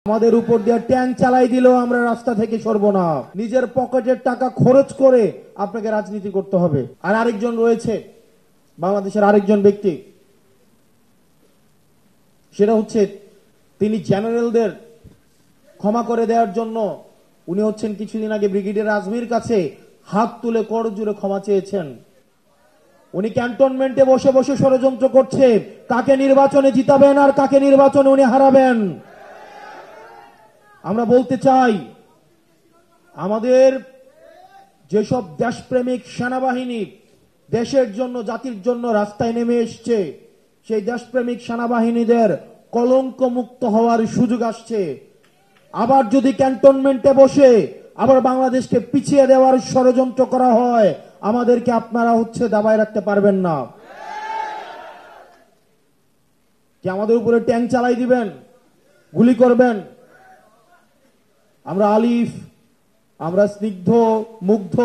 আমাদের উপর দিয়ে ট্যাঙ্ক চালাই দিলেও আমরা রাস্তা থেকে সরব না। নিজের পকেটের টাকা খরচ করে আপনাকে রাজনীতি করতে হবে। আর আরেকজন রয়েছে বাংলাদেশের আরেকজন ব্যক্তি, সেটা হচ্ছে তিনি জেনারেলদের ক্ষমা করে দেওয়ার জন্য উনি হচ্ছেন কিছুদিন আগে ব্রিগেডিয়ার আজমির কাছে হাত তুলে করজোড়ে ক্ষমা চেয়েছেন। উনি ক্যান্টনমেন্টে বসে বসে ষড়যন্ত্র করছে কাকে নির্বাচনে জিতাবেন আর কাকে নির্বাচনে উনি হারাবেন। আমরা বলতে চাই, আমাদের যেসব দেশপ্রেমিক সেনাবাহিনী দেশের জন্য জাতির জন্য রাস্তায় নেমে এসছে, সেই দেশপ্রেমিক সেনাবাহিনীদের কলঙ্ক মুক্ত হওয়ার সুযোগ আসছে। আবার যদি ক্যান্টনমেন্টে বসে আবার বাংলাদেশকে পিছিয়ে দেওয়ার ষড়যন্ত্র করা হয়, আমাদেরকে আপনারা দাবায় রাখতে পারবেন না। কি আমাদের উপরে ট্যাঙ্ক চালাই দিবেন, গুলি করবেন? আমরা আলিফ, আমরা স্নিগ্ধ, মুগ্ধ,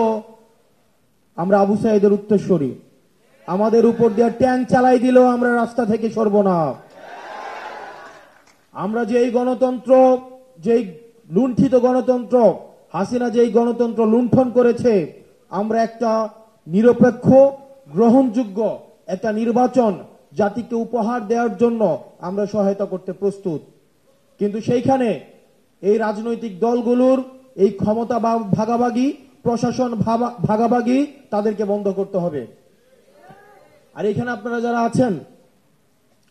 আমরা আবু সাইদের উত্তরসূরি। আমাদের উপর দিয়ে ট্যাঙ্ক চালাই দিলেও আমরা রাস্তা থেকে সরব না। আমরা যেই গণতন্ত্র, যেই লুণ্ঠিত গণতন্ত্র, হাসিনা যেই গণতন্ত্র লুণ্ঠন করেছে, আমরা একটা নিরপেক্ষ গ্রহণযোগ্য একটা নির্বাচন জাতিকে উপহার দেওয়ার জন্য আমরা সহায়তা করতে প্রস্তুত। কিন্তু সেইখানে এই রাজনৈতিক দলগুলোর এই ক্ষমতা ভাগাভাগি, প্রশাসন ভাগাভাগি, তাদেরকে বন্ধ করতে হবে। আর এখানে আপনারা যারা আছেন,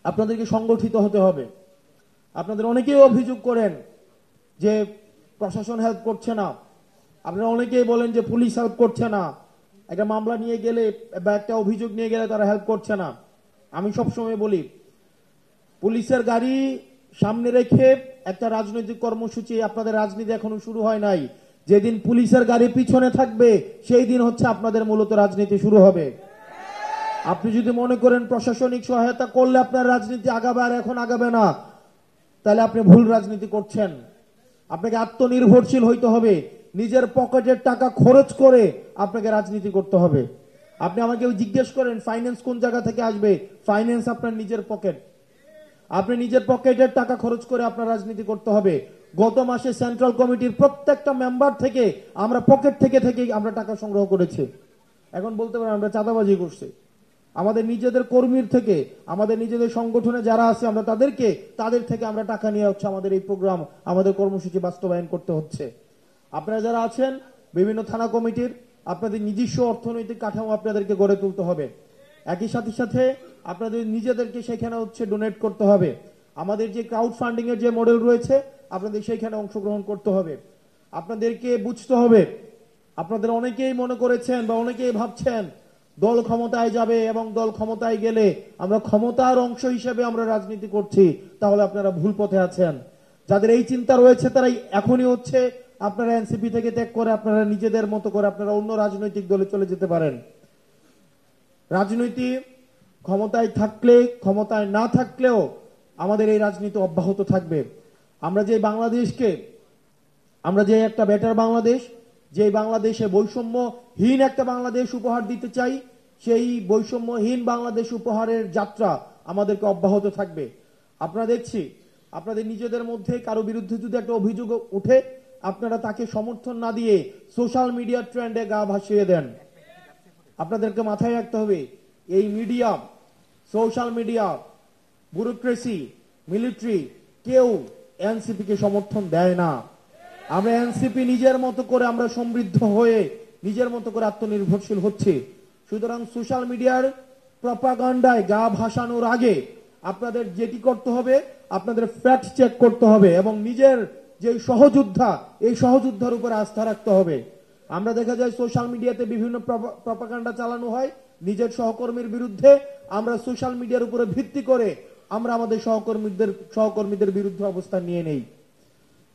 আপনাদেরকে সংগঠিত হতে হবে। আপনাদের অনেকেই অভিযোগ করেন যে প্রশাসন হেল্প করছে না, আপনারা অনেকেই বলেন যে পুলিশ হেল্প করছে না, একটা মামলা নিয়ে গেলে বা একটা অভিযোগ নিয়ে গেলে তারা হেল্প করছে না। আমি সবসময় বলি, পুলিশের গাড়ি সামনে রেখে একটা রাজনৈতিক কর্মসূচি, আপনাদের রাজনীতি এখনো শুরু হয় নাই। যেদিন পুলিশের গাড়ি পিছনে থাকবে সেই দিন আপনাদের মূলত রাজনীতি শুরু হবে। আপনি যদি মনে করেন প্রশাসনিক সহায়তা করলে আপনার রাজনীতি আগাবে আর এখন আগাবে না, তাহলে আপনি ভুল রাজনীতি করছেন। আপনাকে আত্মনির্ভরশীল হইতে হবে, নিজের পকেটের টাকা খরচ করে আপনাকে রাজনীতি করতে হবে। আপনি আমাকে জিজ্ঞেস করেন ফাইন্যান্স কোন জায়গা থেকে আসবে, ফাইন্যান্স আপনার নিজের পকেট। আপনি নিজের পকেটের টাকা খরচ করে আপনার রাজনীতি করতে হবে। গত মাসে সেন্ট্রাল কমিটির প্রত্যেকটা মেম্বার থেকে আমরা পকেট থেকে আমরা টাকা সংগ্রহ করেছি। এখন বলতে পারেন আমরা চাঁদাবাজি করছি। আমাদের নিজেদের কর্মীর থেকে, আমাদের নিজেদের সংগঠনে যারা আছে, আমরা তাদের থেকে আমরা টাকা নিয়ে আমাদের এই প্রোগ্রাম, আমাদের কর্মসূচি বাস্তবায়ন করতে হচ্ছে। আপনারা যারা আছেন বিভিন্ন থানা কমিটির, আপনাদের নিজস্ব অর্থনৈতিক কাঠামো আপনাদেরকে গড়ে তুলতে হবে। একই সাথে আপনাদের নিজেদেরকে সেখানে ডোনেট করতে হবে। আমাদের যে ক্রাউড ফান্ডিং এর যে মডেল রয়েছে, আপনাদের সেইখানে অংশগ্রহণ করতে হবে। আপনাদেরকে বুঝতে হবে, আপনাদের অনেকেই মনে করেছেন বা অনেকেই ভাবছেন দল ক্ষমতায় যাবে এবং দল ক্ষমতায় গেলে আমরা ক্ষমতার অংশ হিসেবে আমরা রাজনীতি করছি, তাহলে আপনারা ভুল পথে আছেন। যাদের এই চিন্তা রয়েছে তারাই এখনই আপনারা এনসিপি থেকে ত্যাগ করে আপনারা নিজেদের মতো করে আপনারা অন্য রাজনৈতিক দলে চলে যেতে পারেন। রাজনীতি ক্ষমতায় থাকলে, ক্ষমতায় না থাকলেও আমাদের এই রাজনীতি অব্যাহত থাকবে। আমরা যে বাংলাদেশকে, আমরা যে একটা বেটার বাংলাদেশ, যে বাংলাদেশে বৈষম্যহীন একটা বাংলাদেশ উপহার দিতে চাই, সেই বৈষম্যহীন বাংলাদেশ উপহারের যাত্রা আমাদেরকে অব্যাহত থাকবে। আপনারা দেখছি, আপনাদের নিজেদের মধ্যে কারো বিরুদ্ধে যদি একটা অভিযোগ উঠে, আপনারা তাকে সমর্থন না দিয়ে সোশ্যাল মিডিয়া ট্রেন্ডে গা ভাসিয়ে দেন। আপনাদেরকে মাথায় রাখতে হবে, এই media, social media, bureaucracy, military, কেউ এনসিপি কে সমর্থন দেয় না। আমরা এনসিপি নিজের মতো করে আমরা সমৃদ্ধ হয়ে নিজের মতো করে আত্মনির্ভরশীল হচ্ছে। সুতরাং সোশ্যাল মিডিয়ার প্রপাগান্ডায় গা ভাসানোর আগে আপনাদের যেটি করতে হবে, আপনাদের ফ্যাক্ট চেক করতে হবে এবং নিজের যে সহযোদ্ধা, এই সহযোদ্ধার উপর আস্থা রাখতে হবে। আমরা দেখা যায় সোশ্যাল মিডিয়াতে বিভিন্ন প্রপাগান্ডা চালানো হয় নিজের সহকর্মীর বিরুদ্ধে। আমরা সোশ্যাল মিডিয়ার উপরে ভিত্তি করে আমরা আমাদের সহকর্মীদের বিরুদ্ধে অবস্থান নিয়ে নেই।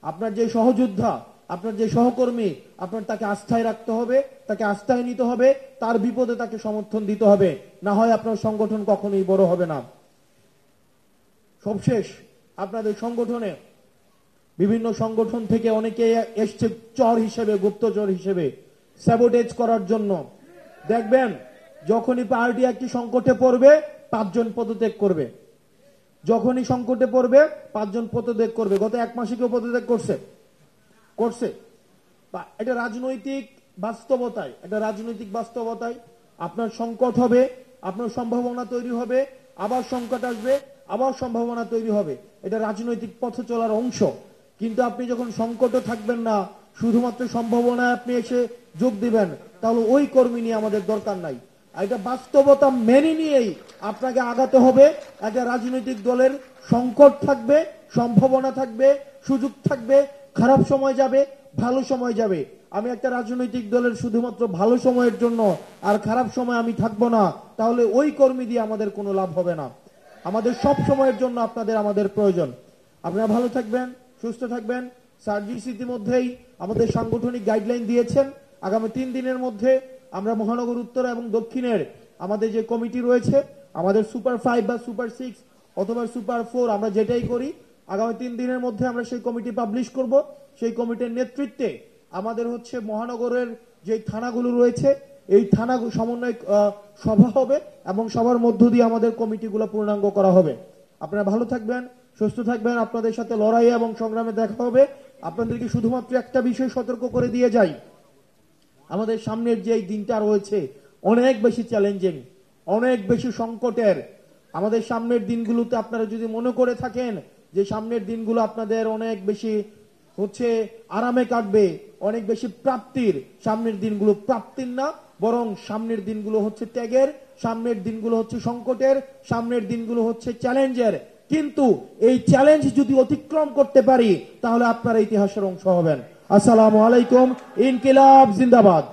আপনার যে সহযোদ্ধা, আপনার যে সহকর্মী, আপনার তাকে আস্থায় রাখতে হবে, তাকে আস্থায় নিতে হবে, তার বিপদে তাকে সমর্থন দিতে হবে, না হয় আপনার সংগঠন কখনোই বড় হবে না। সবশেষ, আপনাদের সংগঠনে বিভিন্ন সংগঠন থেকে অনেকে এসছে চর হিসেবে, গুপ্তচর হিসেবে স্যাবোটেজ করার জন্য। দেখবেন যখনই পার্টি একটি সংকটে পড়বে 5 জন পদত্যাগ করবে। যখনই সংকটে পড়বে 5 জন পদত্যাগ করবে। গত 1 মাসে কেউ পদত্যাগ করছে এটা রাজনৈতিক বাস্তবতায়, আপনার সংকট হবে, আপনার সম্ভাবনা তৈরি হবে, আবার সংকট আসবে, আবার সম্ভাবনা তৈরি হবে। এটা রাজনৈতিক পথ চলার অংশ। কিন্তু আপনি যখন সংকটে থাকবেন না, শুধুমাত্র সম্ভাবনায় আপনি এসে যোগ দিবেন, তাহলে ওই কর্মী নিয়ে আমাদের দরকার নাই। এটা বাস্তবতা মেনে নিয়েই আপনাকে আগাতে হবে। একটা রাজনৈতিক দলের সংকট থাকবে, সম্ভাবনা থাকবে, সুযোগ থাকবে, খারাপ সময় যাবে, ভালো সময় যাবে। আমি একটা রাজনৈতিক দলের শুধুমাত্র ভালো সময়ের জন্য আর খারাপ সময় আমি থাকবো না, তাহলে ওই কর্মী দিয়ে আমাদের কোনো লাভ হবে না। আমাদের সব সময়ের জন্য আমাদের প্রয়োজন। আপনারা ভালো থাকবেন, সুস্থ থাকবেন। সার্জিস ইতিমধ্যেই আমাদের সাংগঠনিক গাইডলাইন দিয়েছেন। আগামী 3 দিনের মধ্যে আমরা মহানগর উত্তর এবং দক্ষিণের আমাদের যে কমিটি রয়েছে, আমাদের সুপার 5 বা সুপার 6 অথবা সুপার 4, আমরা যেটাই করি, আগামী 3 দিনের মধ্যে আমরা সেই কমিটি পাবলিশ করব। সেই কমিটির নেতৃত্বে আমাদের হচ্ছে মহানগরের যে থানাগুলো রয়েছে, এই থানা সমন্বয় সভা হবে এবং সবার মধ্য দিয়ে আমাদের কমিটিগুলো পূর্ণাঙ্গ করা হবে। আপনারা ভালো থাকবেন, সুস্থ থাকবেন। আপনাদের সাথে লড়াই এবং সংগ্রামে দেখা হবে। আপনাদেরকে শুধুমাত্র একটা বিষয় সতর্ক করে দিয়ে যাই, আমাদের সামনের যে দিনটা রয়েছে অনেক বেশি চ্যালেঞ্জিং, অনেক বেশি সংকটের। আমাদের সামনের দিনগুলোতে আপনারা যদি মনে করে থাকেন যে সামনের দিনগুলো আপনাদের অনেক বেশি হচ্ছে আরামে কাটবে, অনেক বেশি প্রাপ্তির, সামনের দিনগুলো প্রাপ্তির না, বরং সামনের দিনগুলো হচ্ছে ত্যাগের, সামনের দিনগুলো হচ্ছে সংকটের, সামনের দিনগুলো হচ্ছে চ্যালেঞ্জের। কিন্তু এই চ্যালেঞ্জ যদি অতিক্রম করতে পারি, তাহলে আপনারা ইতিহাসের অংশ হবেন। আসসালামু আলাইকুম। ইনকিলাব জিন্দাবাদ।